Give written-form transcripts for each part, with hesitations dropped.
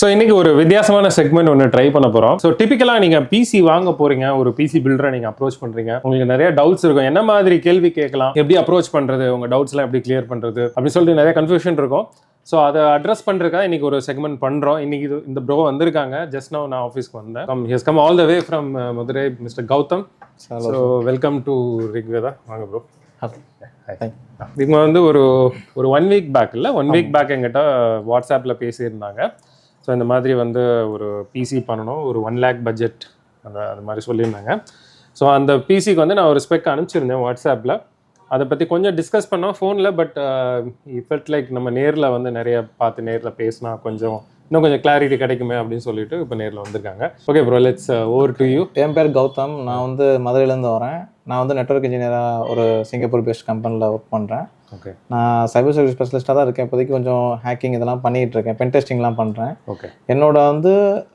So இன்னைக்கு ஒரு வித்தியாசமான செக்மெண்ட் ஒன்று ட்ரை பண்ண போகிறோம். ஸோ டிபிக்கலாக நீங்கள் பிசி வாங்க போறீங்க, ஒரு பிசி பில்டரை நீங்கள் அப்ரோச் பண்ணுறீங்க, உங்களுக்கு நிறைய டவுட்ஸ் இருக்கும். என்ன மாதிரி கேள்வி கேட்கலாம், எப்படி அப்ரோச் பண்ணுறது, உங்கள் டவுட்ஸ்லாம் எப்படி கிளியர் பண்ணுறது அப்படின்னு சொல்லிட்டு நிறைய கன்ஃபியூஷன் இருக்கும். ஸோ அதை அட்ரஸ் பண்ணுறதுக்காக இன்னைக்கு ஒரு செக்மெண்ட் பண்ணுறோம். இன்னைக்கு இந்த ப்ரோ வந்திருக்காங்க. ஜஸ்ட் நவ் நான் ஆஃபீஸ்க்கு வந்தேன். He has come all the way from Madurai, mister Gautam. So welcome to Rigveda. வாங்க ப்ரோ. இவங்க வந்து ஒரு 1 வீக் பேக் இல்லை 1 வீக் பேக் எங்கிட்ட வாட்ஸ்அப்பில் பேசியிருந்தாங்க. ஸோ இந்த மாதிரி வந்து ஒரு பிசி பண்ணணும், ஒரு 1 lakh பட்ஜெட் அந்த மாதிரி சொல்லியிருந்தாங்க. ஸோ அந்த பிசிக்கு வந்து நான் ஒரு ஸ்பெக் அனுப்பிச்சிருந்தேன் வாட்ஸ்அப்பில். அதை பற்றி கொஞ்சம் டிஸ்கஸ் பண்ணோம் ஃபோனில். பட் ஃபெல்ட் லைக் நம்ம நேரில் வந்து நிறைய பார்த்து நேரில் பேசினா இன்னும் கொஞ்சம் கிளாரிட்டி கிடைக்குமே அப்படின்னு சொல்லிட்டு இப்போ நேரில் வந்திருக்காங்க. Okay bro, let's over to you. என் பேர் கௌதம். நான் வந்து மதுரையிலேருந்து வரேன். நான் வந்து நெட்வொர்க் இன்ஜினியராக ஒரு சிங்கப்பூர் பேஸ்ட் கம்பெனியில் ஒர்க் பண்ணுறேன். ஓகே. நான் சைபர் செக்யூரிட்டி ஸ்பெஷலிஸ்ட்டாக தான் இருக்கேன். இப்போதைக்கு கொஞ்சம் ஹேக்கிங் இதெல்லாம் பண்ணிகிட்டு இருக்கேன், பென் டெஸ்டிங்லாம் பண்ணுறேன். ஓகே. என்னோட வந்து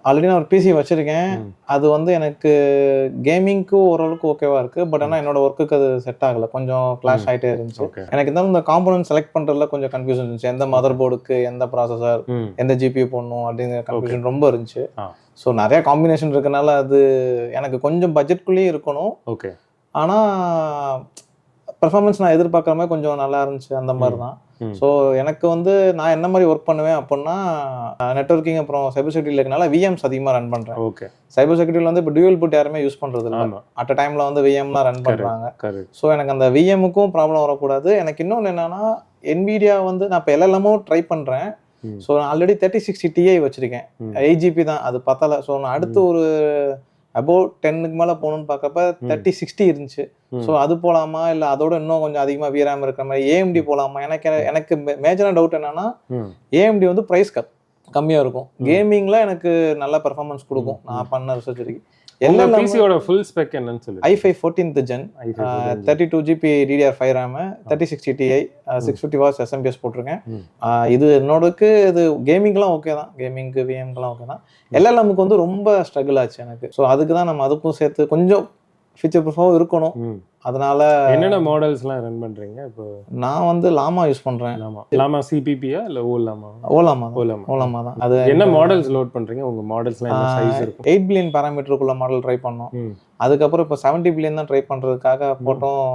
ஆல்ரெடி நான் ஒரு பிசி வச்சுருக்கேன். அது வந்து எனக்கு கேமிங்க்கு ஓரளவுக்கு ஓகேவாக இருக்குது. பட் ஆனால் என்னோட ஒர்க்குக்கு அது செட் ஆகலை, கொஞ்சம் கிளாஷ் ஆகிட்டே இருந்துச்சு. எனக்கு இருந்தாலும் இந்த காம்போனன்ட் செலக்ட் பண்ணுறதுல கொஞ்சம் கன்ஃபியூஷன் இருந்துச்சு. எந்த மதர் போர்டுக்கு எந்த ப்ராசஸர், எந்த ஜிபியூ போடணும் அப்படிங்கிற கன்ஃபியூஷன் ரொம்ப இருந்துச்சு. ஸோ நிறையா காம்பினேஷன் இருக்கனால அது எனக்கு கொஞ்சம் பட்ஜெட்குள்ளேயே இருக்கணும். ஓகே. ஆனால் பெர்ஃபார்மன்ஸ் நான் எதிர்பார்க்குற மாதிரி கொஞ்சம் நல்லா இருந்துச்சு, அந்த மாதிரி தான். ஸோ எனக்கு வந்து நான் என்ன மாதிரி ஒர்க் பண்ணுவேன் அப்படின்னா, நெட்வொர்க்கிங் அப்புறம் சைபர் செக்யூரிட்டியில் இருக்கனால விஎம்ஸ் அதிகமாக ரன் பண்ணுறேன். ஓகே. சைபர் செக்யூரிட்டியில் வந்து இப்போ டியூவல் புட் யாருமே யூஸ் பண்ணுறது இல்லை. அட் அ டைமில் வந்து விஎம்லாம் ரன் பண்ணுறாங்க. ஸோ எனக்கு அந்த விஎம்முக்கும் ப்ராப்ளம் வரக்கூடாது. எனக்கு இன்னொன்று என்னென்னா, NVIDIA வந்து நான் இப்போ எல்எல்எம்மும் ட்ரை பண்ணுறேன். ஸோ நான் ஆல்ரெடி 3060 Ti வச்சுருக்கேன். 8 GB தான், அது பத்தலை. ஸோ நான் அடுத்து ஒரு அபவுட் 10க்கு மேலே போகணுன்னு பார்க்கப்ப 3060 இருந்துச்சு. ஸோ அது போகலாமா, இல்லை அதோட இன்னும் கொஞ்சம் அதிகமாக VRAM இருக்கிற மாதிரி AMD போகலாமா? எனக்கு மேஜரான டவுட் என்னன்னா, AMD வந்து ப்ரைஸ் கம்மியாக இருக்கும், கேமிங்கில் எனக்கு நல்ல பெர்ஃபார்மன்ஸ் கொடுக்கும் நான் பண்ண ரிசர்ச் வரைக்கும். பிசியோட ஃபுல் ஸ்பெக் என்னன்னு சொல்லி i5 14th gen 32 GB DDR5 RAM 3060 Ti 650 watts SMPS போட்டிருக்கேன். இது என்னோடக்கு இது கேமிங்லாம் ஓகே தான், கேமிங்க்கு விஎம்க்குலாம் ஓகே தான். LLMக்கு வந்து ரொம்ப ஸ்ட்ரகிள் ஆச்சு எனக்கு. ஸோ அதுக்கு தான் நம்ம அதுக்கும் சேர்த்து கொஞ்சம் ஃபீச்சர் ப்ரூஃபாகவும் இருக்கணும். அதனால என்னென்ன மாடல்ஸ்லாம் ரன் பண்றீங்க இப்போ? நான் வந்து லாமா யூஸ் பண்றேன். லாமா சிபிபியா இல்ல ஓலாமா? ஓலாமா தான். அது என்ன மாடல்ஸ் லோட் பண்றீங்க? உங்க மாடல்ஸ்லாம் என்ன சைஸ் இருக்கும்? 8 பில்லியன் பாராமீட்டருக்குள்ள மாடல் ட்ரை பண்ணோம். அதுக்கப்புறம் இப்போ 70 பில்லியன் தான் ட்ரை பண்றதுக்காக போட்டோம்.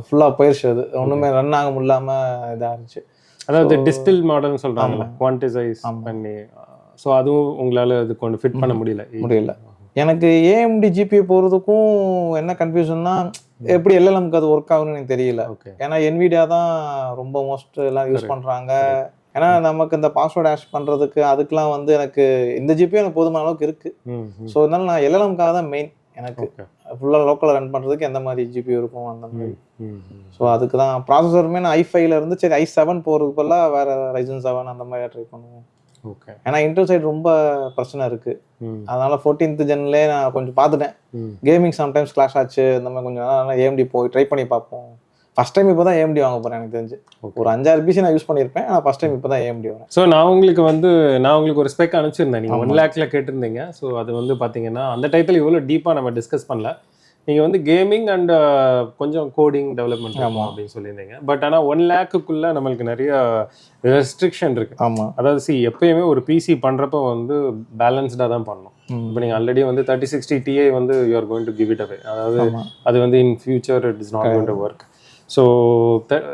ஃபுல்லா போயிருச்சு, அது ஒண்ணுமே ரன் ஆக முடியாம இதா இருந்துச்சு. அதாவது டிஸ்டில் மாடல்னு சொல்றாங்கல்ல, குவான்டிசைஸ் பண்ணி. ஸோ அதுவும் உங்களால அது கொண்டு ஃபிட் பண்ண முடியல. எனக்கு AMD GPU போகிறதுக்கும் என்ன கன்ஃபியூஷன்னா, எப்படி LLMக்கு அது ஒர்க் ஆகுன்னு எனக்கு தெரியல. ஏன்னா NVIDIA தான் ரொம்ப மோஸ்ட் எல்லாம் யூஸ் பண்ணுறாங்க. ஏன்னா நமக்கு இந்த பாஸ்வேர்ட் ஹேஷ் பண்ணுறதுக்கு அதுக்கெலாம் வந்து எனக்கு இந்த GPU எனக்கு போதுமான அளவுக்கு இருக்குது. ஸோ அதனால நான் LLMக்காக தான் மெயின். எனக்கு ஃபுல்லாக லோக்கலில் ரன் பண்ணுறதுக்கு எந்த மாதிரி GPU இருக்கும் அந்த மாதிரி. ஸோ அதுக்கு தான் ப்ராசஸருமே நான் i5ல இருந்து சரி i7 போகிறதுக்கு பதிலாக வேறு Ryzen 7 அந்த மாதிரி ட்ரை பண்ணுவோம். ஓகே. ஏன்னா இன்டெல் சைடு ரொம்ப பிரச்சனை இருக்கு. அதனால 14th ஜென்லேயே நான் கொஞ்சம் பார்த்துட்டேன். கேமிங் சம்டைம்ஸ் கிளாஷ் ஆச்சு, இந்த மாதிரி கொஞ்சம் AMD போய் ட்ரை பண்ணி பார்ப்போம். ஃபர்ஸ்ட் டைம் இப்போ தான் AMD வாங்க போகிறேன். எனக்கு தெரிஞ்சு ஒரு 5-6 PC நான் யூஸ் பண்ணியிருப்பேன். ஆனால் ஃபர்ஸ்ட் டைம் இப்போ தான் AMD வரேன். ஸோ நான் உங்களுக்கு ஒரு ஸ்பெக் அனுப்பிச்சிருந்தேன். நீங்கள் 1 lakhல கேட்டிருந்தீங்க. ஸோ அது வந்து பார்த்தீங்கன்னா அந்த டைத்தில் இவ்வளோ டீப்பாக நம்ம டிஸ்கஸ் பண்ணல. நீங்கள் வந்து கேமிங் அண்ட் கொஞ்சம் கோடிங் டெவலப்மெண்ட் அப்படின்னு சொல்லியிருந்தீங்க. பட் ஆனால் 1 lakhக்குள்ளே நம்மளுக்கு நிறைய ரெஸ்ட்ரிக்ஷன் இருக்குது. ஆமாம். அதாவது எப்பயுமே ஒரு பிசி பண்ணுறப்போ வந்து பேலன்ஸ்டாக தான் பண்ணணும். இப்போ நீங்கள் ஆல்ரெடி வந்து 3060 Ti வந்து you are going to give it away. அதாவது அது வந்து in future it is not going to work. So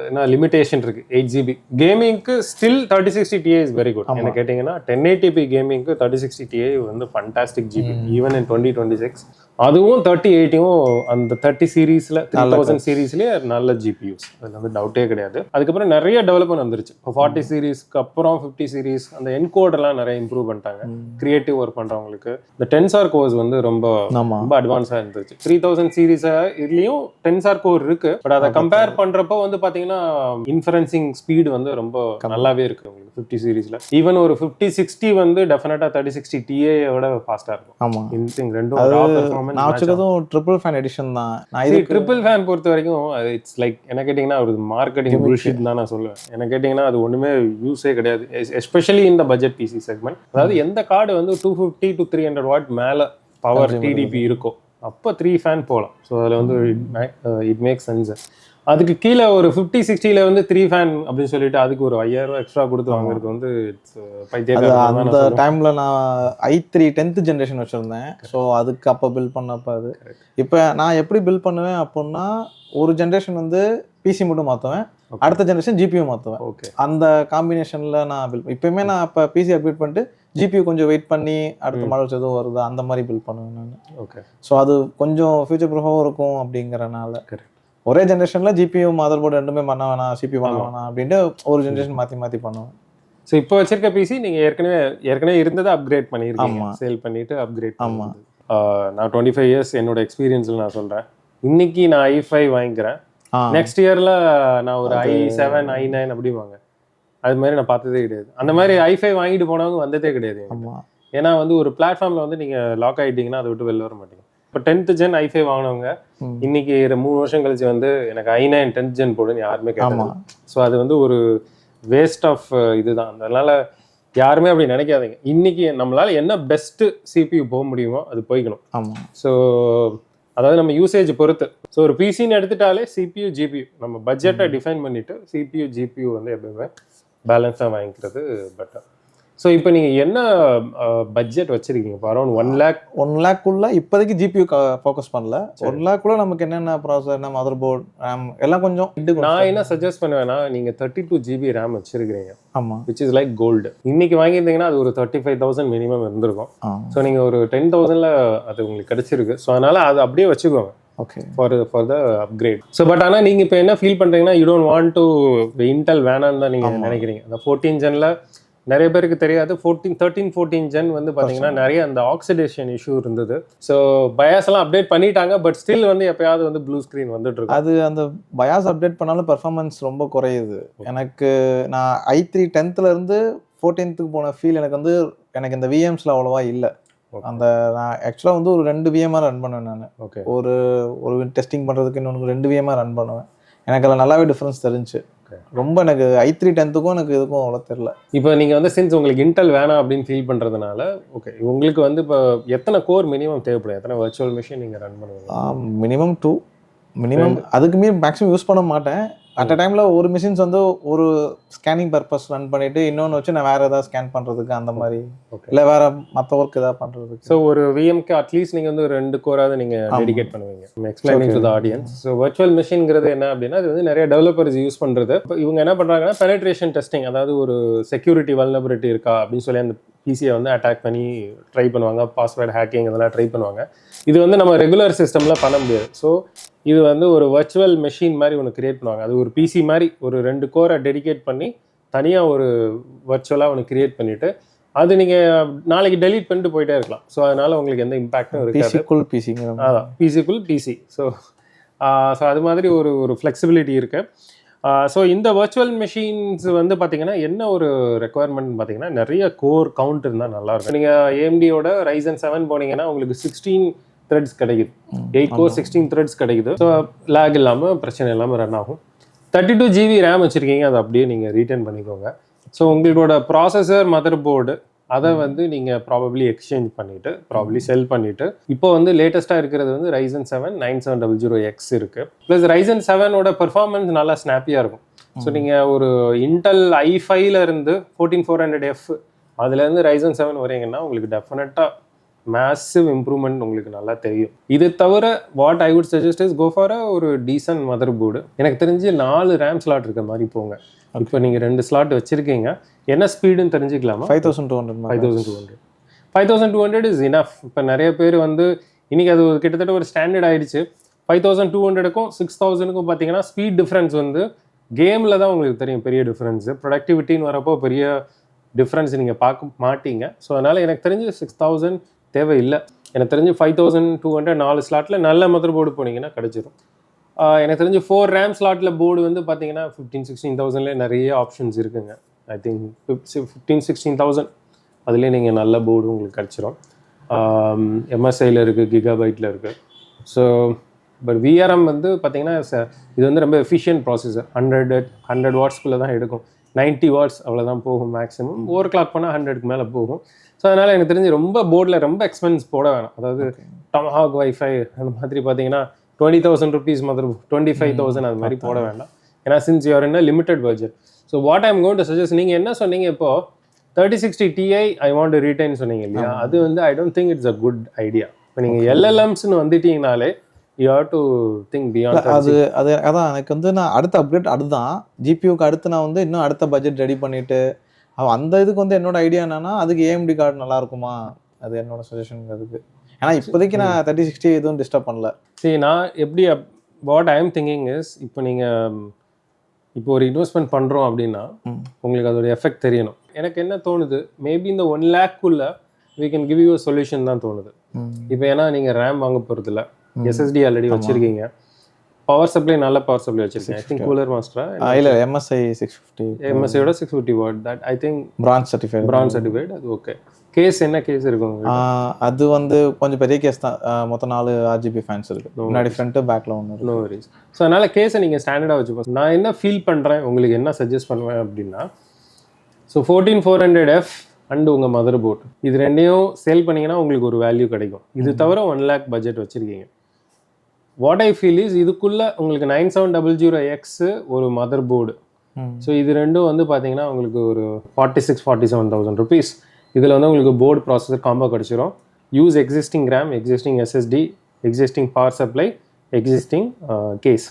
என்ன லிமிடேஷன் இருக்குது. 8 GB கேமிங்க்கு still 3060 Ti is very good. என்ன கேட்டிங்கன்னா 1080p கேமிங்க்கு 3060 Ti வந்து ஃபண்டாஸ்டிக் ஜிபி ஈவன் இன் 2026. அதுவும் 3080யும் அந்த 30 சீரீஸில் 3000 சீரீஸ்லேயே நல்ல ஜிபியூஸ், அதில் வந்து டவுட்டே கிடையாது. அதுக்கப்புறம் நிறைய டெவலப்மெண்ட் வந்துருச்சு. இப்போ 40 சீரீஸ்க்கு அப்புறம் 50 சீரீஸ் அந்த என்கோடெல்லாம் நிறைய இம்ப்ரூவ் பண்ணிட்டாங்க. கிரியேட்டிவ் ஒர்க் பண்ணுறவங்களுக்கு இந்த டென்சார் கோர்ஸ் வந்து ரொம்ப அட்வான்ஸாக இருந்துச்சு. 3000 சீரீஸ் இதுலேயும் டென்சார் கோர் இருக்கு. பட் அதை கம்பேர் பண்றப்போ வந்து பாத்தீங்கன்னா இன்ஃபரன்சிங் ஸ்பீடு வந்து ரொம்ப நல்லாவே இருக்கு உங்களுக்கு 50 சீரீஸ்ல. ஈவன் ஒரு 5060 வந்து டெஃபினட்டா 3060 Ti விட ஃபாஸ்டா இருக்கும். ஆமா, ரெண்டும் நான் வச்சதும் ட்ரிபிள் ஃபேன் எடிஷன் தான். நான் இது ட்ரிபிள் ஃபேன் பொறுத்த வரைக்கும் இட்ஸ் லைக் என்ன கேட்டிங்கன்னா ஒரு மார்க்கெட்டிங் புல்ஷிட் தான் நான் சொல்லுவேன். என்ன கேட்டிங்கன்னா அது ஒண்ணுமே யூஸே கிடையாது, எஸ்பெஷலி இந்த பட்ஜெட் பிசி செக்மெண்ட். அதாவது எந்த கார்டு வந்து 250 to 300 வாட் மேல பவர் TDP இருக்கோ அப்போ 3 ஃபேன் போகலாம். ஸோ அதில் வந்து இட் மேக்ஸ் சென்ஸ். அதுக்கு கீழே ஒரு 50-60ல வந்து 3 ஃபேன் அப்படின்னு சொல்லிட்டு அதுக்கு ஒரு 5000 எக்ஸ்ட்ரா கொடுத்து வாங்குறது வந்து பைத்தியக்காரன். அந்த டைம்ல நான் i3 10th ஜென்ரேஷன் வச்சிருந்தேன். ஸோ அதுக்கு அப்போ பில் பண்ணப்போ அது. இப்போ நான் எப்படி பில் பண்ணுவேன் அப்படின்னா, ஒரு ஜென்ரேஷன் வந்து பிசி மட்டும் மாற்றுவேன், அடுத்த ஜென்ரேஷன் ஜிபியூ மாற்றுவேன். ஓகே, அந்த காம்பினேஷனில் நான் பில் இப்போயுமே நான் இப்போ பிசி அப்டேட் பண்ணிட்டு ஜிபியூ கொஞ்சம் வெயிட் பண்ணி அடுத்த மாடல்ஸ் எதுவும் வருது அந்த மாதிரி பில் பண்ணுவேன் நான். ஓகே, ஸோ அது கொஞ்சம் ஃபியூச்சர் ப்ரூஃபாகவும் இருக்கும் அப்படிங்கிறனால. கரெக்ட். ஒரே ஜென்ரேஷனில் ஜிபியூ மதர் போர்டு ரெண்டுமே பண்ண வேணாம், சிபியூ பண்ண வேணாம் அப்படின்ட்டு ஒரு ஜென்ரேஷன் மாற்றி பண்ணுவேன். ஸோ இப்போ வச்சிருக்க பிசி நீங்கள் ஏற்கனவே இருந்ததை அப்கிரேட் பண்ணியிருக்கீங்க, சேல் பண்ணிட்டு அப்கிரேட். ஆமாம். நான் 25 இயர்ஸ் என்னோட எக்ஸ்பீரியன்ஸில் நான் சொல்கிறேன். இன்னைக்கு நான் i5 வாங்கிக்கிறேன், நெக்ஸ்ட் இயரில் நான் ஒரு i7 i9 அப்படி வாங்க, அது மாதிரி நான் பார்த்ததே கிடையாது. அந்த மாதிரி i5 வாங்கிட்டு போனவங்க வந்ததே கிடையாது. ஏன்னா வந்து ஒரு பிளாட்ஃபார்மில் வந்து நீங்கள் லாக் ஆகிட்டீங்கன்னா அதை விட்டு வெளில வர மாட்டீங்க. இப்போ 10th gen i5 வாங்கினவங்க இன்னைக்கு 3 வருஷம் கழிச்சு வந்து எனக்கு i9 10th gen போடுன்னு யாருமே கேட்கலாம். ஸோ அது வந்து ஒரு வேஸ்ட் ஆஃப் இதுதான். அதனால யாருமே அப்படி நினைக்காதீங்க. இன்னைக்கு நம்மளால என்ன பெஸ்ட் CPU போக முடியுமோ அது போய்க்கணும். ஆமாம். ஸோ அதாவது நம்ம யூசேஜ் பொறுத்து. ஸோ ஒரு பிசின்னு எடுத்துட்டாலே CPU GPU நம்ம பட்ஜெட்டை டிஃபைன் பண்ணிட்டு CPU GPU வந்து எப்பவுமே பேலன்ஸாக வாங்கிக்கிறது பெட்டர். ஸோ இப்போ நீங்கள் என்ன பட்ஜெட் வச்சிருக்கீங்க? இப்போ அரௌண்ட் 1 lakh இப்போதைக்கு ஜிபியூ ஃபோக்கஸ் பண்ணல. 1 lakh நமக்கு என்னென்ன ப்ராசஸர், என்ன மதர் போர்டு, ரேம் எல்லாம் கொஞ்சம். நான் என்ன சஜஸ்ட் பண்ணுவேன்னா, நீங்கள் 32 GB ரேம் வச்சிருக்கிறீங்க. ஆமாம். Which is like gold. இன்னைக்கு வாங்கியிருந்தீங்கன்னா அது ஒரு 35,000 மினிமம் இருந்திருக்கும். ஸோ நீங்கள் ஒரு 10,000ல் அது உங்களுக்கு கிடைச்சிருக்கு. ஸோ அதனால அது அப்படியே வச்சுக்கோங்க. Okay, for the upgrade. So but ஆனால் நீங்கள் இப்போ என்ன ஃபீல் பண்ணுறீங்கன்னா, you don't want to Intel வேணான்னு தான் நீங்கள் நினைக்கிறீங்க. அந்த 14 ஜென்ல நிறைய பேருக்கு தெரியாது. 13-14 ஜென் வந்து பார்த்தீங்கன்னா நிறைய அந்த ஆக்சிடேஷன் இஷ்யூ இருந்தது. ஸோ பயாஸ் எல்லாம் அப்டேட் பண்ணிட்டாங்க, பட் ஸ்டில் வந்து எப்பயாவது வந்து ப்ளூ ஸ்க்ரீன் வந்துட்டு இருக்கு. அது அந்த பயாஸ் அப்டேட் பண்ணாலும் பெர்ஃபார்மன்ஸ் ரொம்ப குறையுது. எனக்கு நான் i3 10th இருந்து 14th போன ஃபீல் எனக்கு இந்த விஎம்ஸில் அவ்வளோவா இல்லை. அந்த நான் ஆக்சுவலாக வந்து ஒரு 2 விஎம்ஆர் ரன் பண்ணுவேன் நான். ஓகே, ஒரு டெஸ்டிங் பண்ணுறதுக்கு இன்னொன்று 2 விஎம்ஆர் ரன் பண்ணுவேன். எனக்கு அதில் நல்லாவே டிஃப்ரென்ஸ் தெரிஞ்சு. ரொம்ப எனக்கு i3 10க்கும் எனக்கு இதுக்கும் அவ்வளோ தெரியல. இப்போ நீங்கள் வந்து சின்ஸ் உங்களுக்கு இன்டெல் வேணாம் அப்படின்னு ஃபீல் பண்ணுறதுனால, ஓகே, உங்களுக்கு வந்து இப்போ எத்தனை கோர் மினிமம் தேவைப்படும்? எத்தனை வர்ச்சுவல் மிஷின் நீங்கள் ரன் பண்ணுவீங்க? மினிமம் 2. மினிமம் அதுக்கு மீறி மேக்ஸிமம் யூஸ் பண்ண மாட்டேன். அட் அ டைமில் ஒரு மிஷின்ஸ் வந்து ஒரு ஸ்கேனிங் பர்பஸ் ரன் பண்ணிவிட்டு இன்னொன்று வச்சு நான் வேறு ஏதாவது ஸ்கேன் பண்ணுறதுக்கு அந்த மாதிரி, இல்லை வேறு மற்ற ஒர்க் ஏதாவது பண்ணுறதுக்கு. ஸோ ஒரு விஎம்க்கு அட்லீஸ்ட் நீங்கள் வந்து 2 கோராவது நீங்கள் டெடிகேட் பண்ணுவீங்க. Explaining to the audience. So virtual மிஷின்ங்கிறது என்ன அப்படின்னா, அது வந்து நிறைய டெவலப்பர்ஸ் யூஸ் பண்ணுறது. இப்போ இவங்க என்ன பண்ணுறாங்கன்னா, பெனட்ரேஷன் டெஸ்டிங், அதாவது ஒரு செக்யூரிட்டி வல்னரபிலிட்டி இருக்கா அப்படின்னு சொல்லி அந்த பிசியை வந்து அட்டாக் பண்ணி ட்ரை பண்ணுவாங்க. பாஸ்வேர்டு ஹேக்கிங் இதெல்லாம் ட்ரை பண்ணுவாங்க. இது வந்து நம்ம ரெகுலர் சிஸ்டமில் பண்ண முடியாது. ஸோ இது வந்து ஒரு வர்ச்சுவல் மெஷின் மாதிரி ஒன்று கிரியேட் பண்ணுவாங்க. அது ஒரு பிசி மாதிரி ஒரு 2 கோரை டெடிகேட் பண்ணி தனியாக ஒரு வர்ச்சுவலாக ஒன்று கிரியேட் பண்ணிவிட்டு அது நீங்கள் நாளைக்கு டெலீட் பண்ணிட்டு போயிட்டே இருக்கலாம். ஸோ அதனால் உங்களுக்கு எந்த இம்பாக்டும் இருக்காது. அதான் பிசிக்குள் பிசி. ஸோ அது மாதிரி ஒரு ஃப்ளெக்சிபிலிட்டி இருக்குது. ஸோ இந்த வர்ச்சுவல் மெஷின்ஸ் வந்து பார்த்தீங்கன்னா என்ன ஒரு ரெக்குவயர்மெண்ட் பார்த்தீங்கன்னா, நிறைய கோர் கவுண்ட் இருந்தால் நல்லாயிருக்கும். நீங்கள் AMDயோட Ryzen 7 போனீங்கன்னா உங்களுக்கு 16 த்ரெட்ஸ் கிடைக்குது. 8 கோர் 16 த்ரெட்ஸ் கிடைக்குது. ஸோ லேக் இல்லாமல் பிரச்சனை இல்லாமல் ரன் ஆகும். 32 GB ரேம் வச்சுருக்கீங்க, அதை அப்படியே நீங்கள் ரீட்டைன் பண்ணிக்கோங்க. ஸோ உங்களோட ப்ராசஸர் மதர் போர்டு அதை வந்து நீங்கள் ப்ராபப்ளி எக்ஸ்சேஞ்ச் பண்ணிவிட்டு ப்ராபப்ளி செல் பண்ணிவிட்டு, இப்போ வந்து லேட்டஸ்ட்டாக இருக்கிறது வந்து Ryzen 7 9700X இருக்குது. ப்ளஸ் Ryzen 7ஓட பெர்ஃபார்மன்ஸ் நல்லா ஸ்னாப்பியாக இருக்கும். ஸோ நீங்கள் ஒரு இன்டெல் i5லேருந்து 14400F அதுலேருந்து Ryzen 7 வரீங்கன்னா உங்களுக்கு டெஃபினட்டாக மேசிவ் இம்ப்ரூவ்மெண்ட் உங்களுக்கு நல்லா தெரியும். இது தவிர what I would suggest is go for ஒரு டீசன்ட் மதர் போர்டு. எனக்கு தெரிஞ்சு 4 ரேம் ஸ்லாட் இருக்க மாதிரி போங்க. இப்போ நீங்கள் 2 ஸ்லாட் வச்சுருக்கீங்க, என்ன ஸ்பீடுன்னு தெரிஞ்சுக்கலாமா? 5200 இஸ் இனஃப். இப்போ நிறைய பேர் வந்து இன்றைக்கி அது கிட்டத்தட்ட ஒரு ஸ்டாண்டர்ட் ஆகிடுச்சு. 5200க்கும் 6000க்கும் பார்த்தீங்கன்னா ஸ்பீட் டிஃப்ரென்ஸ் வந்து கேமில் தான் உங்களுக்கு தெரியும் பெரிய டிஃப்ரென்ஸு. ப்ரொடக்டிவிட்டின்னு வரப்போ பெரிய டிஃப்ரென்ஸ் நீங்கள் பார்க்க மாட்டீங்க. ஸோ அதனால் எனக்கு தெரிஞ்சு 6000 தேவையில்லை. எனக்கு தெரிஞ்சு 5200 4 ஸ்லாட்டில் நல்ல மதர் போர்டு போனீங்கன்னா கிடச்சிரும். எனக்கு தெரிஞ்சு 4 ரேம் ஸ்லாட்டில் போர்டு வந்து பார்த்தீங்கன்னா 15-16,000லேயே நிறைய ஆப்ஷன்ஸ் இருக்குங்க. ஐ திங்க் 15-16,000 அதுலேயே நீங்கள் நல்ல போர்டு உங்களுக்கு கிடச்சிரும். MSIயில் இருக்குது, கிகாபைட்டில் இருக்குது. ஸோ பட் VRM வந்து பார்த்தீங்கன்னா இது வந்து ரொம்ப எஃபிஷியன்ட் ப்ராசஸர். 100 வாட்ஸ்க்குள்ளே தான் எடுக்கும். 90 வாட்ஸ் அவ்வளோதான் போகும் மேக்ஸிமம். ஓவர் கிளாக் பண்ணால் 100க்கு மேலே போகும். ஸோ அதனால் எனக்கு தெரிஞ்சு ரொம்ப போர்டில் ரொம்ப எக்ஸ்பென்ஸ் போட வேணாம். அதாவது டமாஹாக் வைஃபை அந்த மாதிரி பார்த்தீங்கன்னா 20,000 ருபீஸ் மதர் 25,000 அது மாதிரி போட வேண்டாம். ஏன்னா since you're in a limited budget. So what I'm going to suggest, நீங்கள் என்ன சொன்னீங்க இப்போ 3060 Ti I want to retain சொன்னீங்க இல்லையா, அது வந்து I don't think it's a good idea. இப்போ நீங்கள் எல்எல்எம்ஸ்னு வந்துட்டீங்கனாலே you have to think beyond. அதான் எனக்கு வந்து நான் அடுத்த அப்டேட் அதுதான் ஜிபியூக்கு அடுத்து நான் வந்து இன்னும் அடுத்த பட்ஜெட் ரெடி பண்ணிட்டு அந்த இதுக்கு வந்து என்னோட ஐடியா என்னன்னா அதுக்கு ஏஎம்டி கார்டு நல்லா இருக்குமா, அது என்னோட சஜஷன் அதுக்கு. ஏன்னா இப்போதைக்கு நான் 3060 எதுவும் டிஸ்டர்ப் பண்ணல. சரி, நான் எப்படி what I am thinking is, இப்போ நீங்கள் இப்போ ஒரு இன்வெஸ்ட்மெண்ட் பண்ணுறோம் அப்படின்னா உங்களுக்கு அதோட எஃபெக்ட் தெரியணும். எனக்கு என்ன தோணுது, மேபி இந்த 1 lakhக்குள்ள we can give you a solution தான் தோணுது. இப்போ ஏன்னா நீங்கள் ரேம் வாங்க போகிறதில்ல, எஸ்எஸ்டி ஆல்ரெடி வச்சுருக்கீங்க, பவர் சப்ளை நல்ல பவர் சப்ளை வச்சுருக்கீங்க. ஐ திங்க் கூலர் மாஸ்டரா இல்லை MSI 650 MSIயோட 650 what, that I think branch certified. அது ஓகே. கேஸ் என்ன கேஸ் இருக்கும்? அது வந்து கொஞ்சம் பெரிய கேஸ் தான், மொத்தம் 4 RGB ஃபேன்ஸ் இருக்கு, முன்னாடி ஃப்ரண்ட் பேக்ல ஒன்று. No worries. ஸோ அதனால கேஸை நீங்கள் ஸ்டாண்டர்டாக வச்சுப்போம். நான் என்ன ஃபீல் பண்ணுறேன், உங்களுக்கு என்ன சஜஸ்ட் பண்ணுவேன் அப்படின்னா, ஸோ 14400F அண்ட் உங்கள் மதர் போர்ட் இது ரெண்டையும் சேல் பண்ணிங்கன்னா உங்களுக்கு ஒரு வேல்யூ கிடைக்கும். இது தவிர 1 lakh பட்ஜெட் வச்சுருக்கீங்க. வாட் ஐ ஃபீல் இஸ், இதுக்குள்ளே உங்களுக்கு 9700X ஒரு மதர் போர்டு, ஸோ இது ரெண்டும் வந்து பார்த்தீங்கன்னா உங்களுக்கு ஒரு 47,000 ருபீஸ். இதில் வந்து உங்களுக்கு போர்டு ப்ராசஸர் காம்போ கிடச்சிரும். யூஸ் எக்ஸிஸ்டிங் ரேம், எக்ஸிஸ்டிங் SSD, existing power supply, existing case,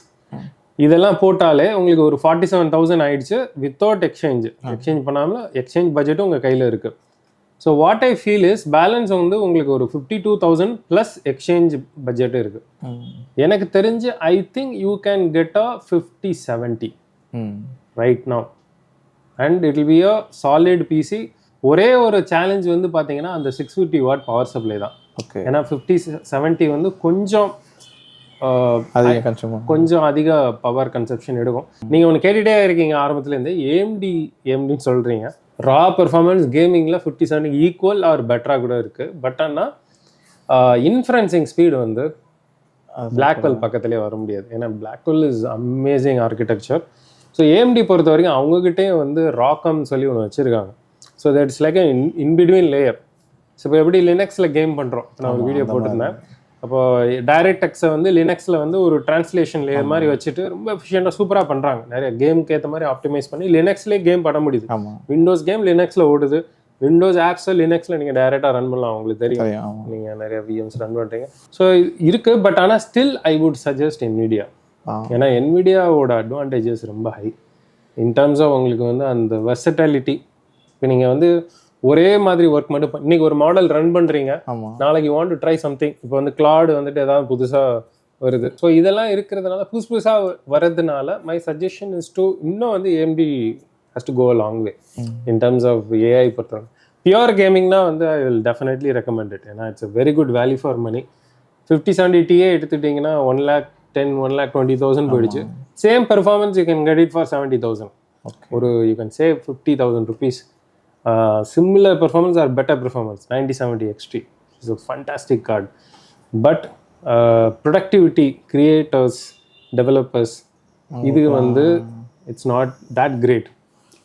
இதெல்லாம் போட்டாலே உங்களுக்கு ஒரு 47,000 ஆயிடுச்சு வித்தவுட் எக்ஸ்சேஞ்ச் பண்ணாமல். எக்ஸ்சேஞ்ச் பட்ஜெட்டும் உங்கள் கையில் இருக்குது. So what I feel is, balance வந்து உங்களுக்கு ஒரு 52,000 ப்ளஸ் எக்ஸ்சேஞ்ச் பட்ஜெட் இருக்குது. எனக்கு தெரிஞ்சு I think you can get a 5070 right now and it will be a solid PC. ஒரே ஒரு சேலஞ்ச் வந்து பார்த்தீங்கன்னா அந்த 650 வாட் பவர் சப்ளை தான். ஓகே. ஏன்னா 5070 வந்து கொஞ்சம் அதிக பவர் கன்சப்ஷன் எடுக்கும். நீங்கள் ஒன்று கேட்டுகிட்டே இருக்கீங்க ஆரம்பத்துலேருந்து, ஏஎம்டின்னு சொல்கிறீங்க. ரா பெர்ஃபார்மன்ஸ் கேமிங்கில் 5070 ஈக்குவல் ஆர் பெட்டராக கூட இருக்குது. பட் ஆனால் இன்ஃபரன்சிங் ஸ்பீடு வந்து பிளாக்வெல் பக்கத்துலேயே வர முடியாது. ஏன்னா Blackwell is amazing architecture. So AMD பொறுத்த வரைக்கும் அவங்ககிட்டே வந்து ராக்கம்னு சொல்லி ஒன்று வச்சுருக்காங்க. So that's like in between layer. So இப்போ எப்படி லினக்ஸில் கேம் பண்ணுறோம், நான் ஒரு வீடியோ போட்டிருந்தேன். அப்போ டைரக்ட் எக்ஸை வந்து லினக்ஸில் வந்து ஒரு டிரான்ஸ்லேஷன் லேயர் மாதிரி வச்சுட்டு ரொம்ப எஃபிஷியண்டாக சூப்பராக பண்ணுறாங்க. நிறைய கேமுக்கு ஏற்ற மாதிரி ஆப்டிமைஸ் பண்ணி லினக்ஸ்லேயே கேம் பண்ண முடியுது. விண்டோஸ் கேம் லினக்ஸில் ஓடுது, விண்டோஸ் ஆப்ஸை லினக்ஸில் நீங்கள் டைரெக்டாக ரன் பண்ணலாம். உங்களுக்கு தெரியும், நீங்கள் நிறைய VMs ரன் பண்ணுறீங்க. ஸோ இருக்குது. பட் ஆனால் still I would suggest NVIDIA. ஏன்னா NVIDIAவோட அட்வான்டேஜஸ் ரொம்ப ஹை இன் டர்ம்ஸ் ஆஃப் உங்களுக்கு வந்து அந்த வெர்சட்டாலிட்டி. இப்போ நீங்கள் வந்து ஒரே மாதிரி ஒர்க் மட்டும் இன்னைக்கு ஒரு மாடல் ரன் பண்ணுறீங்க, நாளைக்கு you want to try something. இப்போ வந்து கிளாட் வந்துட்டு ஏதாவது புதுசாக வருது. ஸோ இதெல்லாம் இருக்கிறதுனால புதுசாக வர்றதுனால மை சஜஷன் இஸ் டு இன்னும் வந்து AMD has to go a long way in terms of AI பொறுத்தவரை. பியூர் கேமிங்னா வந்து I will definitely recommend it. ஏன்னா it's a very good value for money. 5070 Ti எடுத்துட்டிங்கன்னா 1,10,000 போயிடுச்சு. Same performance you can get it for 70,000. ஒரு you can save 50,000 rupees. Similar performance or better performance, 9070 XT is a fantastic card. But productivity, creators, developers, இது வந்து it's not that great.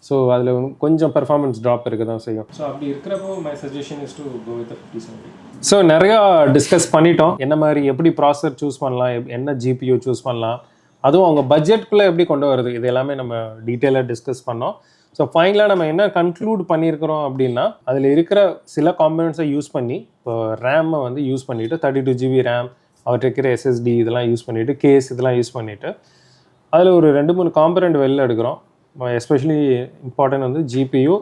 So அதில் கொஞ்சம் performance drop இருக்க தான் செய்யும். So அப்படி இருக்கிறப்போ my suggestion is to go with 5070. So நிறையா டிஸ்கஸ் பண்ணிட்டோம். என்ன மாதிரி எப்படி ப்ராசஸர் சூஸ் பண்ணலாம், என்ன GPU சூஸ் பண்ணலாம், அதுவும் அவங்க பட்ஜெட்குள்ளே எப்படி கொண்டு வருது, இது எல்லாமே நம்ம டீட்டெயிலாக டிஸ்கஸ் பண்ணோம். ஸோ ஃபைனலாக நம்ம என்ன கன்க்ளூட் பண்ணியிருக்கிறோம் அப்படின்னா, அதில் இருக்கிற சில காம்பனன்ட்ஸை யூஸ் பண்ணி இப்போ ரேமை வந்து யூஸ் பண்ணிவிட்டு 32 GB ரேம், அவர்கிட்ட இருக்கிற SSD இதெல்லாம் யூஸ் பண்ணிவிட்டு, கேஸ் இதெல்லாம் யூஸ் பண்ணிவிட்டு அதில் ஒரு 2-3 காம்பனண்ட் வெளில எடுக்கிறோம். எஸ்பெஷலி இம்பார்ட்டன்ட் வந்து GPU,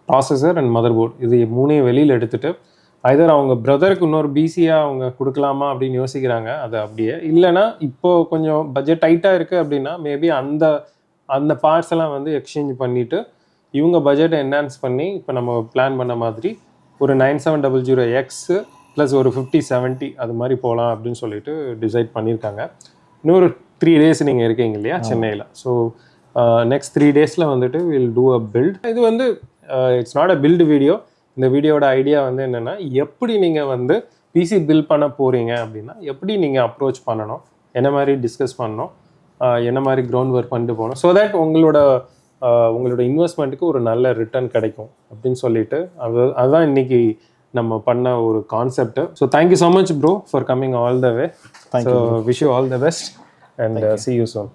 processor and mother board, இது 3 வெளியில் எடுத்துகிட்டு ஐதர் அவங்க பிரதருக்கு இன்னொரு பிசியாக அவங்க கொடுக்கலாமா அப்படின்னு யோசிக்கிறாங்க. அது அப்படியே இல்லைனா இப்போது கொஞ்சம் பட்ஜெட் டைட்டாக இருக்குது அப்படின்னா மேபி அந்த பார்ட்ஸ் எல்லாம் வந்து எக்ஸ்சேஞ்ச் பண்ணிவிட்டு இவங்க பட்ஜெட்டை என்ஹான்ஸ் பண்ணி இப்போ நம்ம பிளான் பண்ண மாதிரி ஒரு 9700X ப்ளஸ் ஒரு 5070 அது மாதிரி போகலாம் அப்படின்னு சொல்லிட்டு டிசைட் பண்ணியிருக்காங்க. இன்னொரு 3 days நீங்கள் இருக்கீங்க இல்லையா சென்னையில். ஸோ நெக்ஸ்ட் 3 daysல வந்துட்டு வில் டூ அ பில்ட். இது வந்து it's not a build video. இந்த வீடியோட ஐடியா வந்து என்னென்னா, எப்படி நீங்கள் வந்து பிசி பில்ட் பண்ண போகிறீங்க அப்படின்னா எப்படி நீங்கள் அப்ரோச் பண்ணணும், என்ன மாதிரி டிஸ்கஸ் பண்ணணும், என்ன மாதிரி கிரவுண்ட் ஒர்க் பண்ணிட்டு போகணும், ஸோ தட் உங்களோட இன்வெஸ்ட்மெண்ட்டுக்கு ஒரு நல்ல ரிட்டர்ன் கிடைக்கும் அப்படின்னு சொல்லிட்டு அதுதான் இன்றைக்கி நம்ம பண்ண ஒரு concept. So thank you so much bro for coming all the way. So wish you all the best and see you soon.